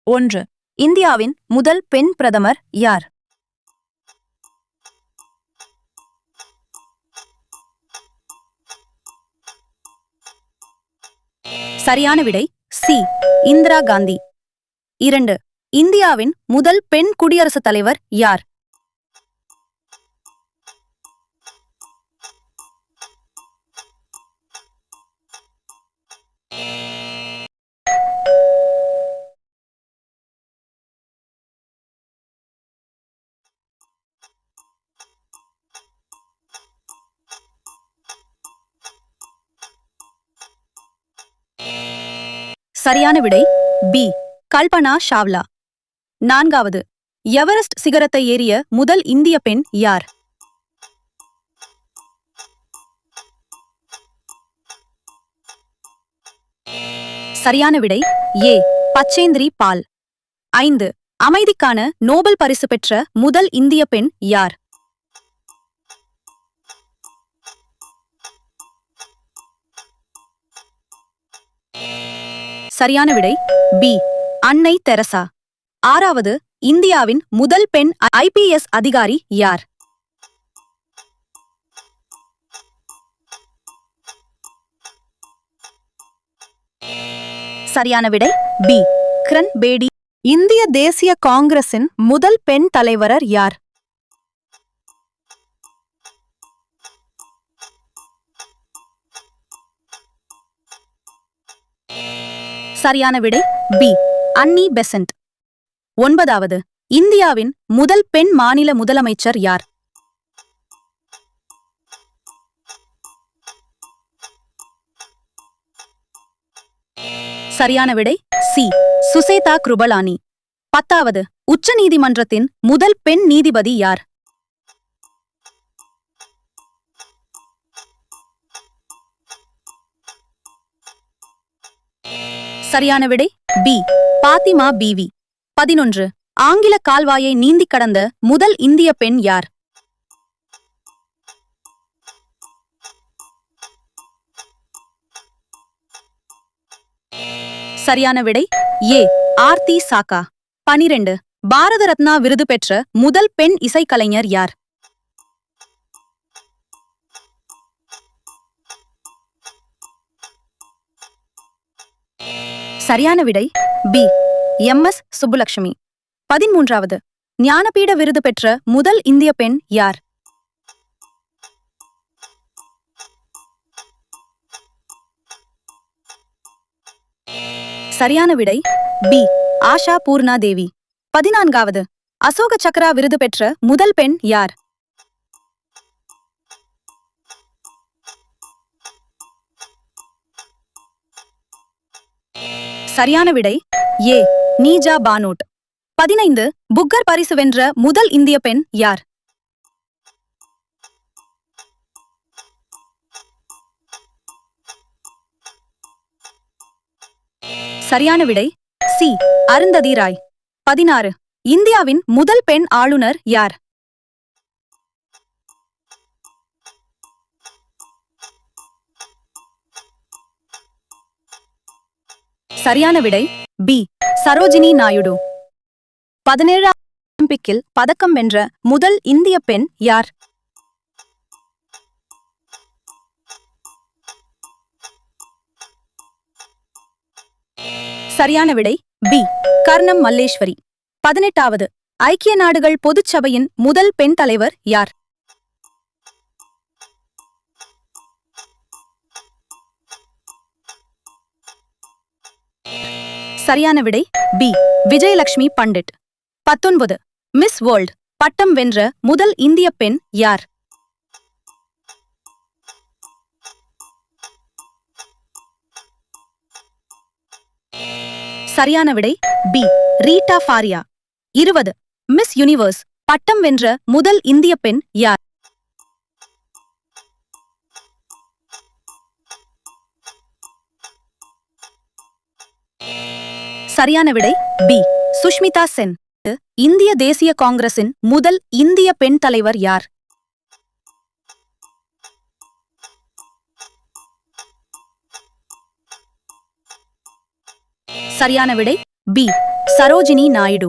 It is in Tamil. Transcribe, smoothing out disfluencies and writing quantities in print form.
1. இந்தியாவின் முதல் பெண் பிரதமர் யார்? சரியான விடை சி. இந்திரா காந்தி. 2. இந்தியாவின் முதல் பெண் குடியரசுத் தலைவர் யார்? சரியான விடை பி. கல்பனா சாவ்லா. 4. எவரெஸ்ட் சிகரத்தை ஏறிய முதல் இந்திய பெண் யார்? சரியான விடை ஏ. பச்சேந்திரி பால். 5. அமைதிக்கான நோபல் பரிசு பெற்ற முதல் இந்திய பெண் யார்? சரியான விடை பி. அன்னை தெரசா. 6. இந்தியாவின் முதல் பெண் IPS அதிகாரி யார்? சரியான விடை பி. கிரண் பேடி. இந்திய தேசிய காங்கிரசின் முதல் பெண் தலைவர் யார்? சரியான விடை பி. அன்னி பெசன்ட். 9. இந்தியாவின் முதல் பெண் மாநில முதலமைச்சர் யார்? சரியான விடை சி. சுசேதா கிருபலானி. 10. உச்ச நீதிமன்றத்தின் முதல் பெண் நீதிபதி யார்? சரியான விடை பி. பாத்திமா பீவி. 11. ஆங்கில கால்வாயை நீந்தி கடந்த முதல் இந்திய பெண் யார்? சரியான விடை ஏ. ஆர்த்தி சாக்கா. 12. பாரத ரத்னா விருது பெற்ற முதல் பெண் இசைக்கலைஞர் யார்? சரியான விடை பி. MS சுப்புலட்சுமி. 13. ஞானபீட விருது பெற்ற முதல் இந்திய பெண் யார்? சரியான விடை பி. ஆஷா பூர்ணா தேவி. 14. அசோக சக்ரா விருது பெற்ற முதல் பெண் யார்? சரியான விடை ஏ. நீஜா பானோட். 15. புக்கர் பரிசு வென்ற முதல் இந்திய பெண் யார்? சரியான விடை சி. அருந்ததி ராய். 16. இந்தியாவின் முதல் பெண் ஆளுநர் யார்? சரியான விடை பி. சரோஜினி நாயுடு. 17. ஒலிம்பிக்கில் பதக்கம் வென்ற முதல் இந்திய பெண் யார்? சரியான விடை பி. கர்ணம் மல்லேஸ்வரி. 18. ஐக்கிய நாடுகள் பொதுச் சபையின் முதல் பெண் தலைவர் யார்? சரியான விடை B. Vijayalakshmi Pandit. 19. Miss World பட்டம் வென்ற முதல் இந்திய பெண் யார்? சரியான விடை B. Reita Faria. 20. Miss Universe பட்டம் வென்ற முதல் இந்திய பெண் யார்? சரியான விடை பி. சுஷ்மிதா சென். இந்திய தேசிய காங்கிரசின் முதல் இந்திய பெண் தலைவர் யார்? சரியான விடை பி சரோஜினி நாயுடு.